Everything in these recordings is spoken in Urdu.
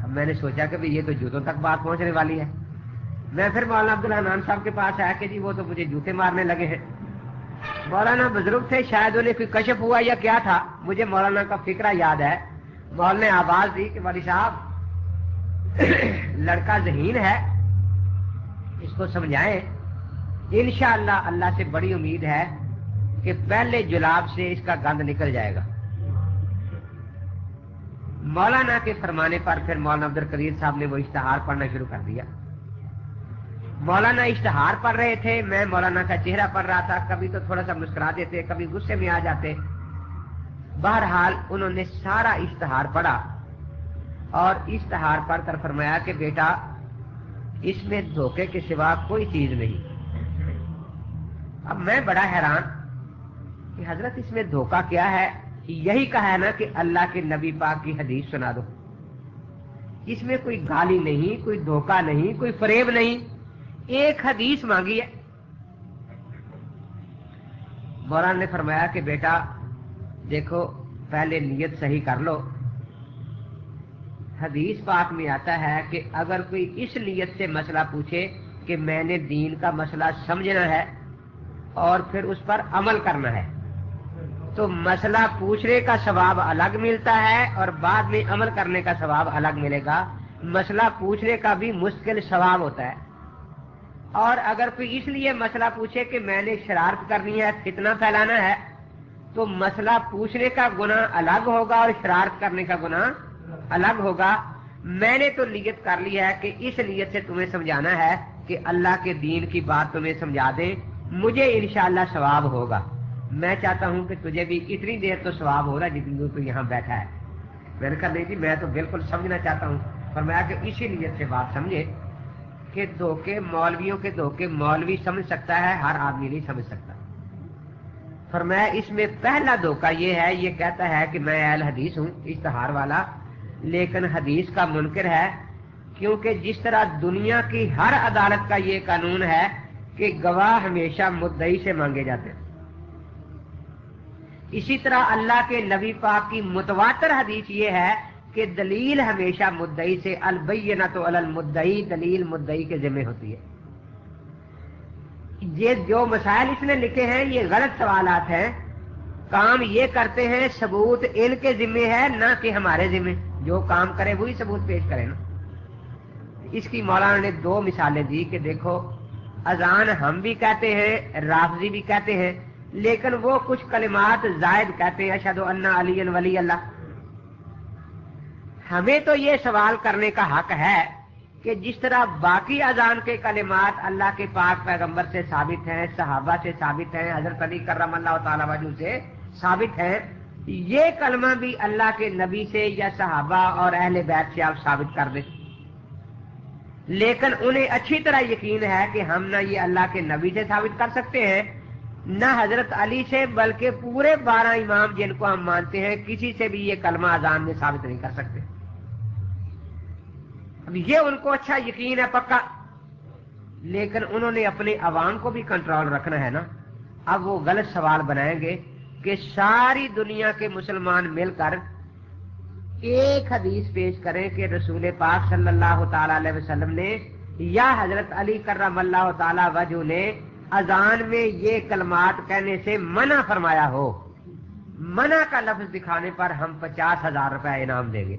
اب میں نے سوچا کہ یہ تو جوتوں تک بات پہنچنے والی ہے. میں پھر مولانا عبدالحنان صاحب کے پاس آیا کہ جی وہ تو مجھے جوتے مارنے لگے ہیں. مولانا بزرگ تھے, شاید انہیں کوئی کشف ہوا یا کیا تھا, مجھے مولانا کا فکرہ یاد ہے. مولانا نے آواز دی کہ والی صاحب لڑکا ذہین ہے, اس کو سمجھائیں, انشاءاللہ اللہ سے بڑی امید ہے کہ پہلے جلاب سے اس کا گند نکل جائے گا. مولانا کے فرمانے پر پھر مولانا عبدالقدیر صاحب نے وہ اشتہار پڑھنا شروع کر دیا. مولانا اشتہار پڑھ رہے تھے, میں مولانا کا چہرہ پڑھ رہا تھا, کبھی تو تھوڑا سا مسکرا دیتے, کبھی غصے میں آ جاتے. بہرحال انہوں نے سارا اشتہار پڑھا اور اشتہار پڑھ کر فرمایا کہ بیٹا اس میں دھوکے کے سوا کوئی چیز نہیں. اب میں بڑا حیران کہ حضرت اس میں دھوکا کیا ہے؟ یہی کہا ہے نا کہ اللہ کے نبی پاک کی حدیث سنا دو. اس میں کوئی گالی نہیں, کوئی دھوکا نہیں, کوئی فریب نہیں, ایک حدیث مانگی ہے. مولانا نے فرمایا کہ بیٹا دیکھو پہلے نیت صحیح کر لو. حدیث پاک میں آتا ہے کہ اگر کوئی اس نیت سے مسئلہ پوچھے کہ میں نے دین کا مسئلہ سمجھنا ہے اور پھر اس پر عمل کرنا ہے, تو مسئلہ پوچھنے کا ثواب الگ ملتا ہے اور بعد میں عمل کرنے کا ثواب الگ ملے گا. مسئلہ پوچھنے کا بھی مشکل ثواب ہوتا ہے. اور اگر کوئی اس لیے مسئلہ پوچھے کہ میں نے شرارت کرنی ہے, فتنہ پھیلانا ہے, تو مسئلہ پوچھنے کا گناہ الگ ہوگا اور شرارت کرنے کا گناہ الگ ہوگا. میں نے تو نیت کر لی ہے کہ اس نیت سے تمہیں سمجھانا ہے کہ اللہ کے دین کی بات تمہیں سمجھا دیں, مجھے انشاءاللہ ثواب ہوگا. میں چاہتا ہوں کہ تجھے بھی اتنی دیر تو ثواب ہو رہا ہے جتنی دور تو یہاں بیٹھا ہے. میں نے کہا نہیں جی میں تو بالکل سمجھنا چاہتا ہوں. فرمایا کہ اسی نیت سے بات سمجھے کہ دھوکے مولویوں کے دھوکے مولوی سمجھ سکتا ہے, ہر آدمی نہیں سمجھ سکتا. فرمایا اس میں پہلا دھوکا یہ ہے, یہ کہتا ہے کہ میں اہل حدیث ہوں, اشتہار والا, لیکن حدیث کا منکر ہے. کیونکہ جس طرح دنیا کی ہر عدالت کا یہ قانون ہے کہ گواہ ہمیشہ مدعی سے مانگے جاتے ہیں, اسی طرح اللہ کے نبی پاک کی متواتر حدیث یہ ہے کہ دلیل ہمیشہ مدعی سے, البینۃ علی المدعی, دلیل مدعی کے ذمہ ہوتی ہے. یہ جو مسائل اس نے لکھے ہیں یہ غلط سوالات ہیں, کام یہ کرتے ہیں, ثبوت ان کے ذمہ ہے نہ کہ ہمارے ذمہ. جو کام کرے وہی ثبوت پیش کرے نا. اس کی مولانا نے 2 مثالیں دی کہ دیکھو اذان ہم بھی کہتے ہیں, رافضی بھی کہتے ہیں, لیکن وہ کچھ کلمات زائد کہتے ہیں, اشہد ان علی ولی اللہ. ہمیں تو یہ سوال کرنے کا حق ہے کہ جس طرح باقی اذان کے کلمات اللہ کے پاک پیغمبر سے ثابت ہیں, صحابہ سے ثابت ہیں, حضرت علی کرم اللہ تعالی وجہ سے ثابت ہیں, یہ کلمہ بھی اللہ کے نبی سے یا صحابہ اور اہل بیت سے آپ ثابت کر دیں. لیکن انہیں اچھی طرح یقین ہے کہ ہم نہ یہ اللہ کے نبی سے ثابت کر سکتے ہیں نہ حضرت علی سے, بلکہ پورے 12 امام جن کو ہم مانتے ہیں کسی سے بھی یہ کلمہ اذان میں ثابت نہیں کر سکتے. اب یہ ان کو اچھا یقین ہے پکا, لیکن انہوں نے اپنے عوام کو بھی کنٹرول رکھنا ہے نا. اب وہ غلط سوال بنائیں گے کہ ساری دنیا کے مسلمان مل کر ایک حدیث پیش کریں کہ رسول پاک صلی اللہ تعالی علیہ وسلم نے یا حضرت علی کرم اللہ تعالی وجہ نے اذان میں یہ کلمات کہنے سے منع فرمایا ہو. منع کا لفظ دکھانے پر ہم 50,000 روپے انعام دیں گے.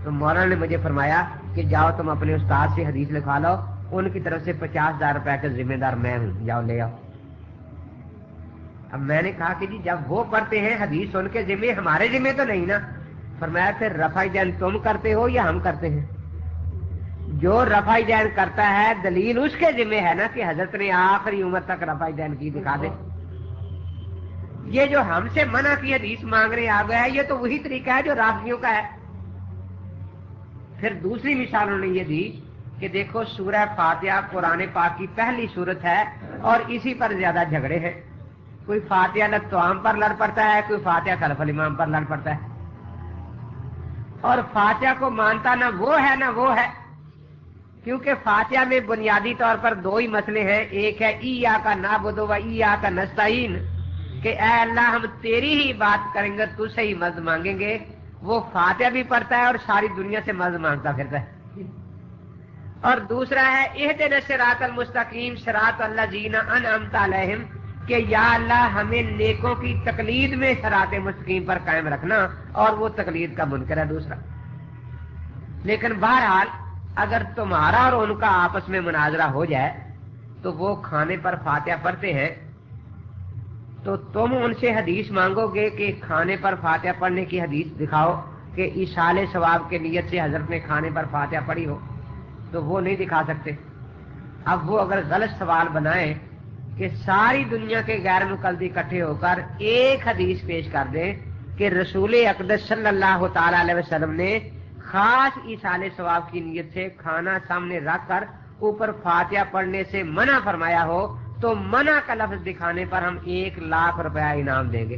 تو مولانا نے مجھے فرمایا کہ جاؤ تم اپنے استاد سے حدیث لکھوا لو, ان کی طرف سے 50,000 روپے کا ذمہ دار میں ہوں, جاؤ لے آؤ. اب میں نے کہا کہ جی جب وہ پڑھتے ہیں حدیث ان کے ذمہ, ہمارے ذمہ تو نہیں نا. فرمایا پھر رفع دین تم کرتے ہو یا ہم کرتے ہیں؟ جو رفع دین کرتا ہے دلیل اس کے ذمہ ہے نا کہ حضرت نے آخری عمر تک رفع دین کی, دکھا دے. یہ جو ہم سے منع کی حدیث مانگ رہے آ گیا ہے, یہ تو وہی طریقہ ہے جو رافضیوں کا ہے. پھر دوسری مثال انہوں نے یہ دی کہ دیکھو سورہ فاتحہ قرآن پاک کی پہلی سورت ہے اور اسی پر زیادہ جھگڑے ہیں. کوئی فاتحہ لطعام پر لڑ پڑتا ہے, کوئی فاتحہ خلف الامام پر لڑ پڑتا ہے, اور فاتحہ کو مانتا نہ وہ ہے نہ وہ ہے. کیونکہ فاتحہ میں بنیادی طور پر 2 ہی مسئلے ہیں. ایک ہے ایاک نعبد و ایاک نستعین, کہ اے اللہ ہم تیری ہی بات کریں گے, تجھ سے ہی مدد مانگیں گے. وہ فاتحہ بھی پڑھتا ہے اور ساری دنیا سے مدد مانگتا پھرتا ہے. اور دوسرا ہے اہدنا الصراط المستقیم صراط الذین انعمت علیہم کہ یا اللہ ہمیں نیکوں کی تقلید میں صراط مستقیم پر قائم رکھنا، اور وہ تقلید کا منکر ہے دوسرا. لیکن بہرحال اگر تمہارا اور ان کا آپس میں مناظرہ ہو جائے تو وہ کھانے پر فاتحہ پڑھتے ہیں، تو تم ان سے حدیث مانگو گے کہ کھانے پر فاتحہ پڑھنے کی حدیث دکھاؤ کہ ایصال ثواب کے نیت سے حضرت نے کھانے پر فاتحہ پڑھی ہو، تو وہ نہیں دکھا سکتے. اب وہ اگر غلط سوال بنائیں کہ ساری دنیا کے غیر مقلد اکٹھے ہو کر ایک حدیث پیش کر دیں کہ رسول اقدس صلی اللہ تعالی علیہ وسلم نے خاص ایصال ثواب کی نیت سے کھانا سامنے رکھ کر اوپر فاتحہ پڑھنے سے منع فرمایا ہو، تو منع کا لفظ دکھانے پر ہم 1,00,000 روپیہ انعام دیں گے.